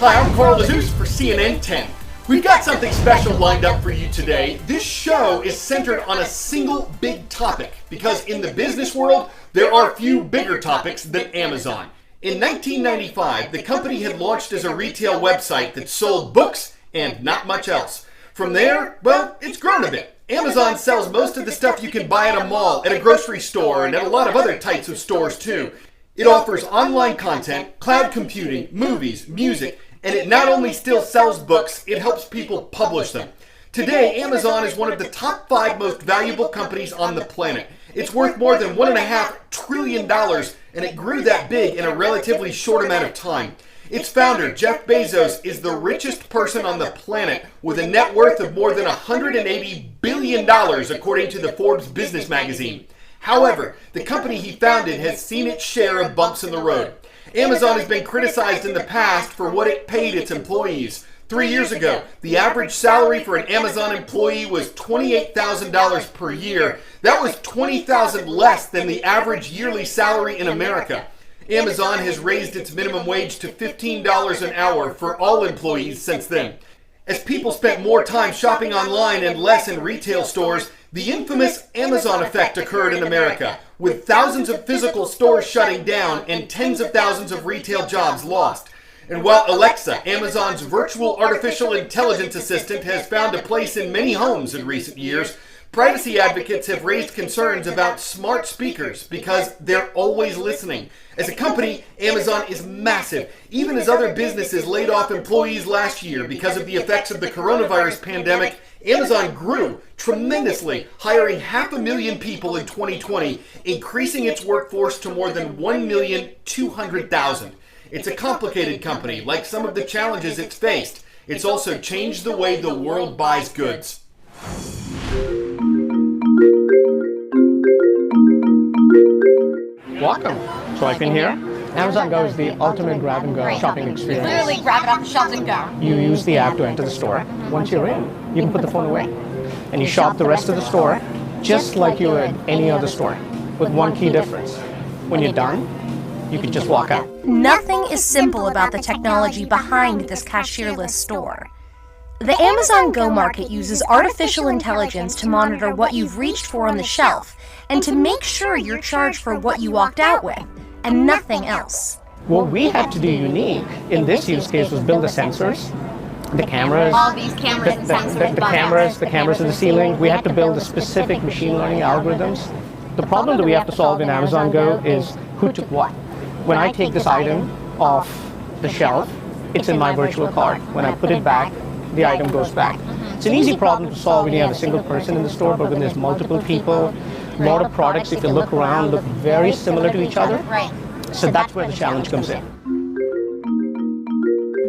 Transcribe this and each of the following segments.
Hi, I'm Carl DeZeus for CNN 10. We've got something special lined up for you today. This show is centered on a single big topic because in the business world, there are few bigger topics than Amazon. In 1995, the company had launched as a retail website that sold books and not much else. From there, well, it's grown a bit. Amazon sells most of the stuff you can buy at a mall, at a grocery store, and at a lot of other types of stores too. It offers online content, cloud computing, movies, music, and it not only still sells books, it helps people publish them. Today, Amazon is one of the top 5 most valuable companies on the planet. It's worth more than $1.5 trillion, and it grew that big in a relatively short amount of time. Its founder, Jeff Bezos, is the richest person on the planet with a net worth of more than $180 billion, according to the Forbes Business magazine. However, the company he founded has seen its share of bumps in the road. Amazon has been criticized in the past for what it paid its employees. 3 years ago, the average salary for an Amazon employee was $28,000 per year. That was $20,000 less than the average yearly salary in America. Amazon has raised its minimum wage to $15 an hour for all employees since then. As people spent more time shopping online and less in retail stores, the infamous Amazon effect occurred in America, with thousands of physical stores shutting down and tens of thousands of retail jobs lost. And while Alexa, Amazon's virtual artificial intelligence assistant, has found a place in many homes in recent years, privacy advocates have raised concerns about smart speakers because they're always listening. As a company, Amazon is massive, even as other businesses laid off employees last year because of the effects of the coronavirus pandemic. Amazon grew tremendously, hiring 500,000 people in 2020, increasing its workforce to more than 1,200,000. It's a complicated company, like some of the challenges it's faced. It's also changed the way the world buys goods. Welcome. Swipe in here. Amazon Go is the ultimate grab-and-go shopping experience. Literally grab it off the shelves and go. You use the app to enter the store. Once you're in, you can put the phone away. And you shop the rest of the store just like you would any other store, with one key difference. When you're done, you can just walk out. Nothing is simple about the technology behind this cashierless store. The Amazon Go market uses artificial intelligence to monitor what you've reached for on the shelf and to make sure you're charged for what you walked out with, and nothing else. What we had to do unique in this use case was build the sensors, the cameras, All these cameras and sensors. the cameras in the ceiling. We had to build the specific machine learning algorithms. The problem that we have to solve in Amazon Go is who took what. When I take this item off the shelf, it's in my virtual cart. When I put it back, the item goes back. It's an easy problem to solve when you have a single person in the store, but when there's multiple people, a lot of products, if you look around, look very similar to each other. Right. So that's where the challenge comes in.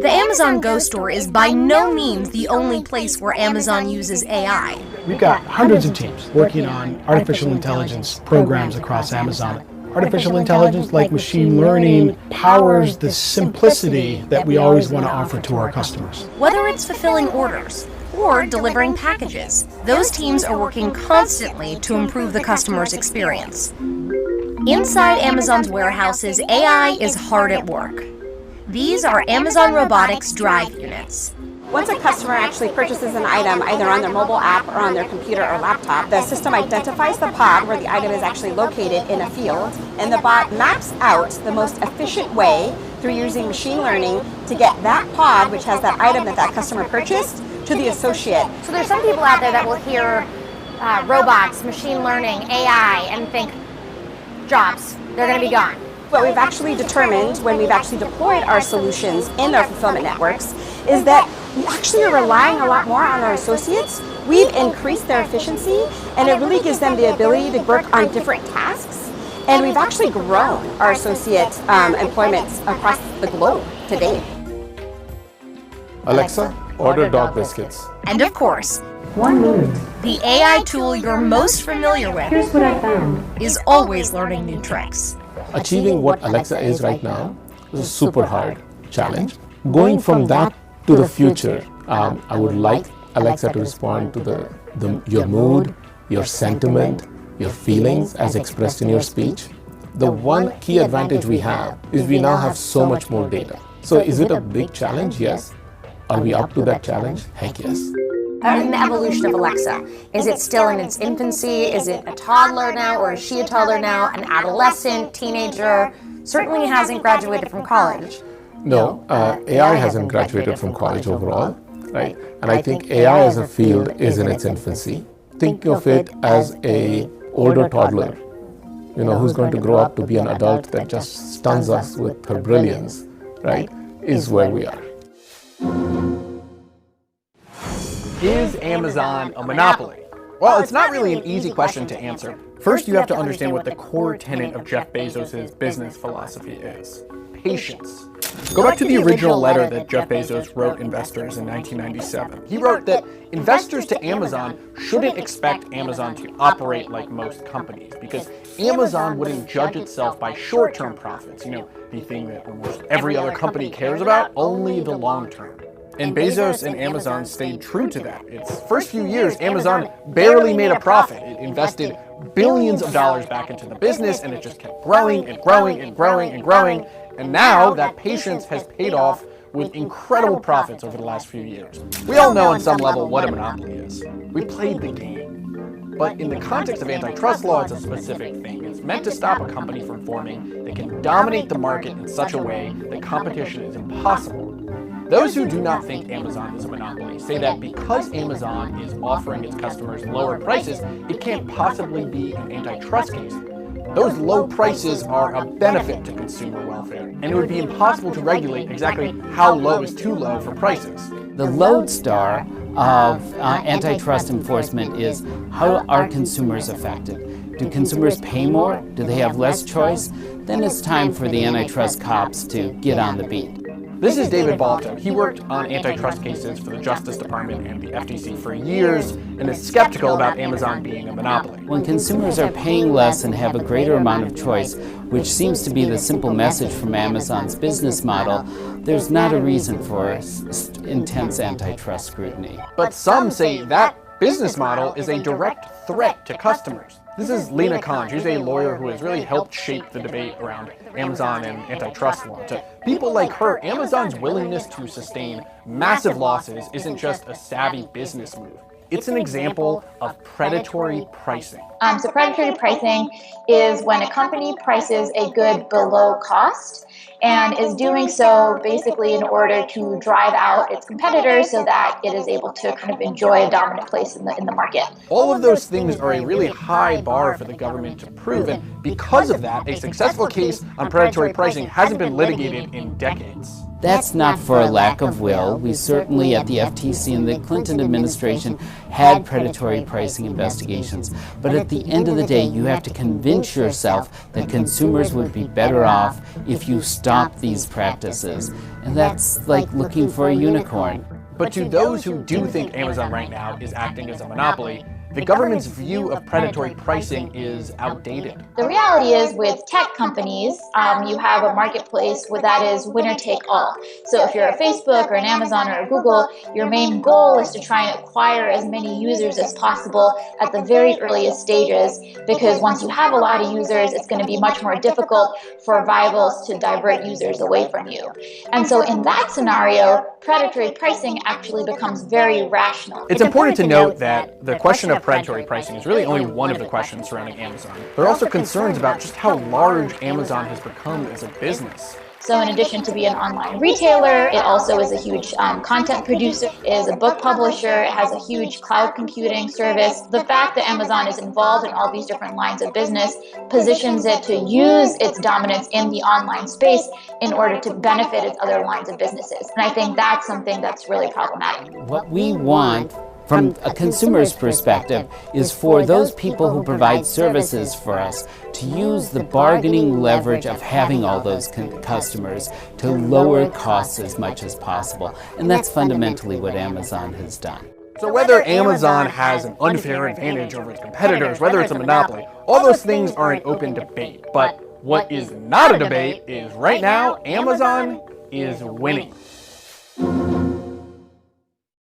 The Amazon Go store is by no means the only place where Amazon uses AI. We've got hundreds of teams working on artificial intelligence programs across Amazon. Artificial intelligence, like machine learning, powers the simplicity that we always want to offer to our customers. Whether it's fulfilling orders or delivering packages, those teams are working constantly to improve the customer's experience. Inside Amazon's warehouses, AI is hard at work. These are Amazon Robotics drive units. Once a customer actually purchases an item, either on their mobile app or on their computer or laptop, the system identifies the pod where the item is actually located in a field, and the bot maps out the most efficient way through using machine learning to get that pod, which has that item that customer purchased, to the associate. So there's some people out there that will hear robots, machine learning, AI, and think jobs, they're going to be gone. What we've actually determined when we've actually deployed our solutions in our fulfillment networks is that we actually are relying a lot more on our associates. We've increased their efficiency, and it really gives them the ability to work on different tasks. And we've actually grown our associate employment across the globe to date. Alexa, order dog biscuits. And of course, 1 minute. the AI tool you're most familiar with Here's what I found. is always learning new tricks. Achieving what Alexa is right now is a super hard challenge. Going from that to the future, I would like Alexa to respond to your mood, your sentiment, your feelings as expressed in your speech. The one key advantage we have is we now have so much more data. So is it a big challenge? Yes. Are we up to that challenge? Heck yes. In the evolution of Alexa, is it still in its infancy? Is it a toddler now, or is she a toddler now? An adolescent, teenager? Certainly hasn't graduated from college. No, AI hasn't graduated from college overall, right? And I think AI as a field is in its infancy. Think of it as an older toddler, who's going to grow up to be an adult that just stuns us with her brilliance, right? Is where we are. Is Amazon a monopoly? Well, it's not really an easy question to answer. First, you have to understand what the core tenet of Jeff Bezos' business philosophy is: patience. Go back to the original letter that Jeff Bezos wrote investors in 1997. He wrote that investors to Amazon shouldn't expect Amazon to operate like most companies, because Amazon wouldn't judge itself by short-term profits, the thing that almost every other company cares about, only the long term. And Bezos and Amazon stayed true to that. Its first few years, Amazon barely made a profit. It invested billions of dollars back into the business, and it just kept growing and growing and growing and growing. And now that patience has paid off with incredible profits over the last few years. We all know on some level what a monopoly is. We played the game. But in the context of antitrust law, it's a specific thing. It's meant to stop a company from forming that can dominate the market in such a way that competition is impossible. Those who do not think Amazon is a monopoly say that because Amazon is offering its customers lower prices, it can't possibly be an antitrust case. Those low prices are a benefit to consumer welfare, and it would be impossible to regulate exactly how low is too low for prices. The lodestar of antitrust enforcement is how are consumers affected? Do consumers pay more? Do they have less choice? Then it's time for the antitrust cops to get on the beat. This is David Balto. He worked on antitrust cases for the Justice Department and the FTC for years and is skeptical about Amazon being a monopoly. When consumers are paying less and have a greater amount of choice, which seems to be the simple message from Amazon's business model, there's not a reason for intense antitrust scrutiny. But some say that business model is a direct threat to customers. This is Lena Khan. She's a lawyer who has really helped shape the debate around Amazon and antitrust law. To people like her, Amazon's willingness to sustain massive losses isn't just a savvy business move. It's an example of predatory pricing. So predatory pricing is when a company prices a good below cost and is doing so basically in order to drive out its competitors so that it is able to kind of enjoy a dominant place in the market. All of those things are a really high bar for the government to prove, and because of that, a successful case on predatory pricing hasn't been litigated in decades. That's not for a lack of will. We certainly at the FTC and the Clinton administration had predatory pricing investigations. But at the end of the day, you have to convince yourself that consumers would be better off if you stop these practices. And that's like looking for a unicorn. But to those who do think Amazon right now is acting as a monopoly, the government's view of predatory pricing is outdated. The reality is with tech companies, you have a marketplace where that is winner take all. So if you're a Facebook or an Amazon or a Google, your main goal is to try and acquire as many users as possible at the very earliest stages, because once you have a lot of users, it's going to be much more difficult for rivals to divert users away from you. And so in that scenario, predatory pricing actually becomes very rational. It's important to note that the question of predatory pricing is really only one of the questions surrounding Amazon. There are also concerns about just how large Amazon has become as a business. So in addition to being an online retailer, it also is a huge content producer, is a book publisher, it has a huge cloud computing service. The fact that Amazon is involved in all these different lines of business positions it to use its dominance in the online space in order to benefit its other lines of businesses. And I think that's something that's really problematic. What we want from a consumer's perspective is for those people who provide services for us to use the bargaining leverage of having all those customers to lower costs as much as possible. And that's fundamentally what Amazon has done. So whether Amazon has an unfair advantage over its competitors, whether it's a monopoly, all those things are an open debate. But what is not a debate is right now, Amazon is winning.